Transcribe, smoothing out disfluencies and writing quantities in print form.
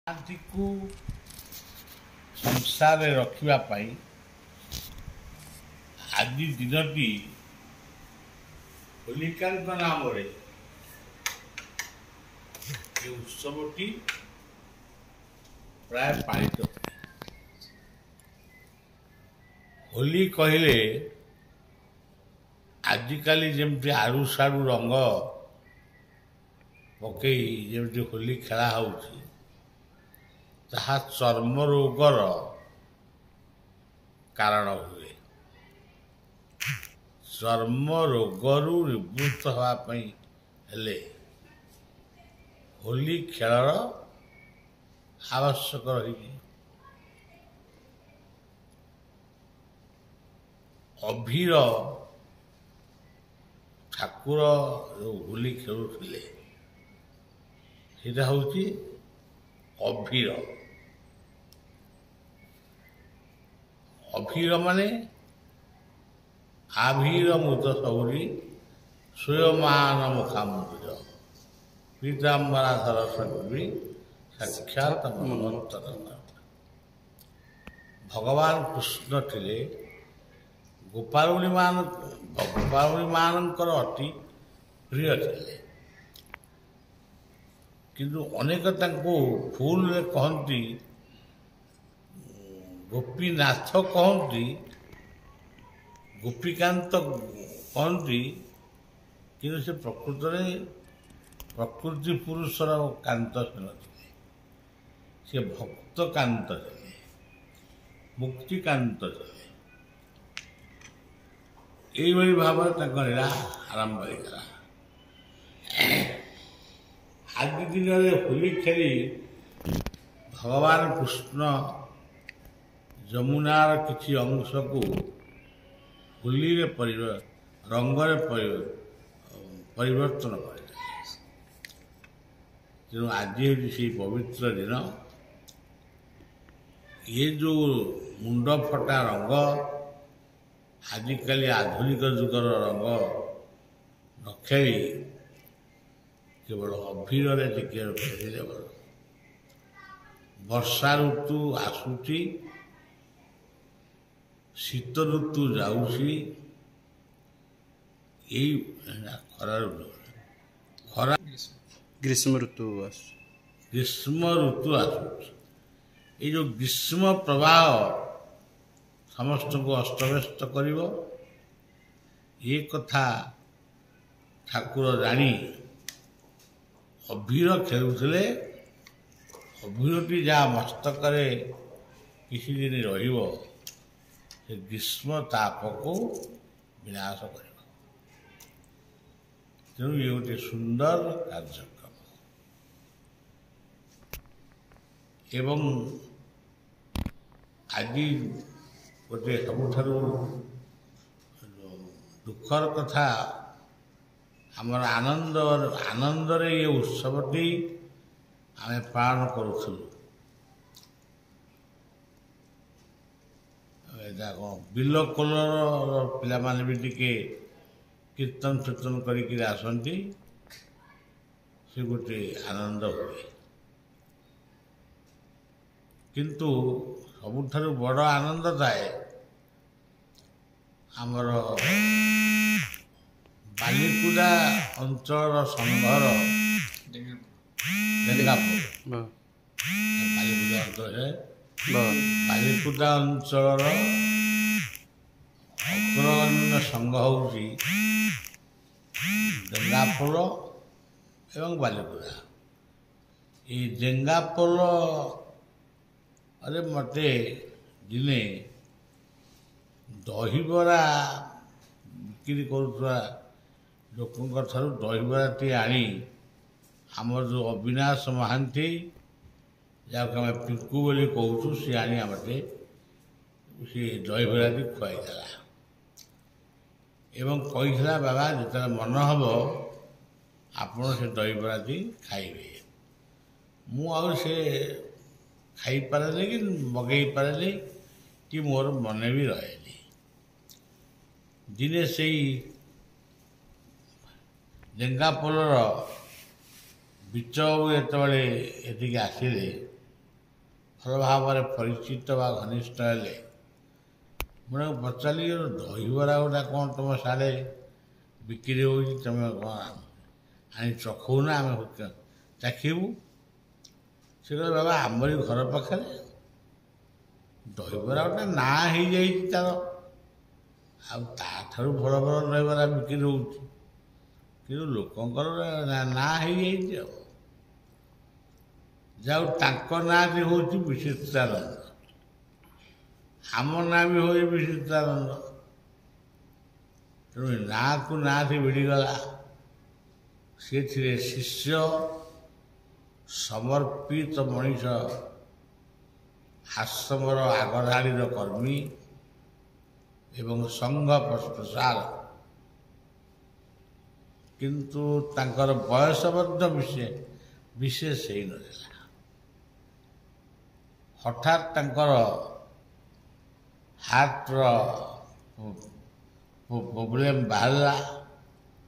ଶାନ୍ତିକୁ ସଂସାରରେ ରଖିବା ପାଇଁ ଆଜି ଦିନଟି ହୋଲିକାଙ୍କ ନାମରେ ଏ ଉତ୍ସବଟି ପ୍ରାୟ ପାଳିତ ହୁଏ। ହୋଲି କହିଲେ ଆଜିକାଲି ଯେମିତି ଆଡ଼ୁ ସାଡ଼ୁ ରଙ୍ଗ ପକେଇ ଯେମିତି ହୋଲି ଖେଳା ହେଉଛି, ତାହା ଚର୍ମ ରୋଗର କାରଣ ହୁଏ। ଚର୍ମ ରୋଗରୁ ନିବୃତ୍ତ ହେବା ପାଇଁ ହେଲେ ହୋଲି ଖେଳର ଆବଶ୍ୟକ ରହିଛି। ଅଭିର ଠାକୁର ଯେଉଁ ହୋଲି ଖେଳୁଥିଲେ ସେଇଟା ହେଉଛି ଅଭିର। ଅଭିର ମାନେ ଆଭିର ମୃତ ସୌରୀ ସ୍ୱୟମାନ ମୁଖାମୁଦ୍ର ପୀତାମ୍ବରା ସରସ୍ୱତୀ ସାକ୍ଷାତ ମନ୍ୱନ୍ତର। ଭଗବାନ କୃଷ୍ଣ ଥିଲେ ଗୋପାଳୁଣୀମାନଙ୍କର ଅତି ପ୍ରିୟ ଥିଲେ, କିନ୍ତୁ ଅନେକ ତାଙ୍କୁ ଭୁଲରେ କହନ୍ତି ଗୋପୀନାଥ, କହନ୍ତି ଗୋପୀକାନ୍ତ କହନ୍ତି, କିନ୍ତୁ ସେ ପ୍ରକୃତରେ ପ୍ରକୃତି ପୁରୁଷର କାନ୍ତ ସେ ନଥିଲେ। ସେ ଭକ୍ତ କାନ୍ତ ଥିଲେ, ମୁକ୍ତିକାନ୍ତ ଥିଲେ। ଏଇଭଳି ଭାବରେ ତାଙ୍କ ଲୀଳା ଆରମ୍ଭ ହୋଇଗଲା। ଆଜି ଦିନରେ ହୋଲି ଖେଳି ଭଗବାନ କୃଷ୍ଣ ଯମୁନାର କିଛି ଅଂଶକୁ ହୋଲିରେ ରଙ୍ଗରେ ପରିବର୍ତ୍ତନ କରିଥିଲେ। ତେଣୁ ଆଜି ହେଉଛି ସେହି ପବିତ୍ର ଦିନ। ଇଏ ଯେଉଁ ମୁଣ୍ଡ ଫଟା ରଙ୍ଗ, ଆଜିକାଲି ଆଧୁନିକ ଯୁଗର ରଙ୍ଗ ନ ଖେଳି କେବଳ ଅଭିରରେ ଟିକେ ଖେଳିଲେ ଭଲ। ବର୍ଷା ଋତୁ ଆସୁଛି, ଶୀତ ଋତୁ ଯାଉଛି, ଏଇ ଖରା ଗ୍ରୀଷ୍ମ ଋତୁ ଆସୁଛି। ଏଇ ଯେଉଁ ଗ୍ରୀଷ୍ମ ପ୍ରବାହ ସମସ୍ତଙ୍କୁ ଅସ୍ତବ୍ୟସ୍ତ କରିବ, ଏ କଥା ଠାକୁର ଜାଣି ଅଭିର ଖେଳୁଥିଲେ। ଅଭିରଟି ଯାହା ମସ୍ତକରେ କିଛି ଦିନ ରହିବ, ସେ ଗ୍ରୀଷ୍ମ ତାପକୁ ବିନାଶ କରିବ। ତେଣୁ ଇଏ ଗୋଟିଏ ସୁନ୍ଦର କାର୍ଯ୍ୟକ୍ରମ। ଏବଂ ଆଜି ଗୋଟିଏ ସବୁଠାରୁ ଦୁଃଖର କଥା, ଆମର ଆନନ୍ଦରେ ଏ ଉତ୍ସବଟି ଆମେ ପାଳନ କରୁଥିଲୁ। ଏଇଟା କ'ଣ ବିଲ କୋଲର ପିଲାମାନେ ବି ଟିକେ କୀର୍ତ୍ତନ ଫୀର୍ତ୍ତନ କରିକିରି ଆସନ୍ତି, ସେ ଗୋଟିଏ ଆନନ୍ଦ ହୁଏ। କିନ୍ତୁ ସବୁଠାରୁ ବଡ଼ ଆନନ୍ଦ ଥାଏ ଆମର ବାଲିକୁଦା ଅଞ୍ଚଳର ସଂଘର ବାଲିକୁଦା ଅଞ୍ଚଳର ଅଗ୍ରଗଣ୍ୟ ସଂଘ ହେଉଛି ଡେଙ୍ଗାପୋଲ ଏବଂ ବାଲିକୁଦା। ଏଇ ଡେଙ୍ଗାପୋଲରେ ମୋତେ ଦିନେ ଦହିବରା ବିକ୍ରି କରୁଥିବା ଲୋକଙ୍କ ଠାରୁ ଦହିବରାଟି ଆଣି ଆମର ଯେଉଁ ଅବିନାଶ ମହାନ୍ତି, ଯାହାକୁ ଆମେ ପିଙ୍କୁ ବୋଲି କହୁଛୁ, ସେ ଆଣି ମୋତେ ସେ ଦହିବରାଟି ଖୁଆଇଦେଲା ଏବଂ କହିଥିଲା, ବାବା ଯେତେବେଳେ ମନ ହେବ ଆପଣ ସେ ଦହିବରାଟି ଖାଇବେ। ମୁଁ ଆଉ ସେ ଖାଇପାରେନି କି ମଗେଇ ପାରେନି, କି ମୋର ମନେ ବି ରହେନି। ଦିନେ ସେଇ ଡେଙ୍ଗାପୋଲର ବିଚ ଯେତେବେଳେ ଏଠିକି ଆସିଲେ, ଭଲ ଭାବରେ ପରିଚିତ ବା ଘନିଷ୍ଠ ହେଲେ ମୁଁ ତାକୁ ପଚାରିଲି ଦହିବରା ଗୁଡ଼ା କ'ଣ ତୁମ ସାଡ଼େ ବିକ୍ରି ହେଉଛି, ତୁମେ କ'ଣ ଆଣି ଚଖଉନା ଆମେ ଚାଖିବୁ। ସେ କହିଲେ ବାବା ଆମରି ଘର ପାଖରେ ଦହିବରା ଗୋଟେ ନାଁ ହେଇଯାଇଛି ତାର, ଆଉ ତାଠାରୁ ଭଲ ଭଲ ଦହିବରା ବିକ୍ରି ହେଉଛି, କିନ୍ତୁ ଲୋକଙ୍କର ନାଁ ହେଇଯାଇଛି ଆଉ। ଯାଉ ତାଙ୍କ ନାଁଟି ହେଉଛି ବିଚିତ୍ରାନନ୍ଦ, ଆମ ନାଁ ବି ହେଉଛି ବିଚିତ୍ରାନନ୍ଦ। ତେଣୁ ନାଁକୁ ନାଁଟି ଭିଡ଼ିଗଲା। ସିଏ ଥିଲେ ଶିଷ୍ୟ, ସମର୍ପିତ ମଣିଷ, ଆଶ୍ରମର ଆଗଧାଡ଼ିର କର୍ମୀ ଏବଂ ସଂଘ ପ୍ରସାର, କିନ୍ତୁ ତାଙ୍କର ବୟସ ମଧ୍ୟ ବିଶେଷ ହେଇନଥିଲା। ହଠାତ୍ ତାଙ୍କର ହାର୍ଟର ପ୍ରୋବ୍ଲେମ୍ ବାହାରିଲା।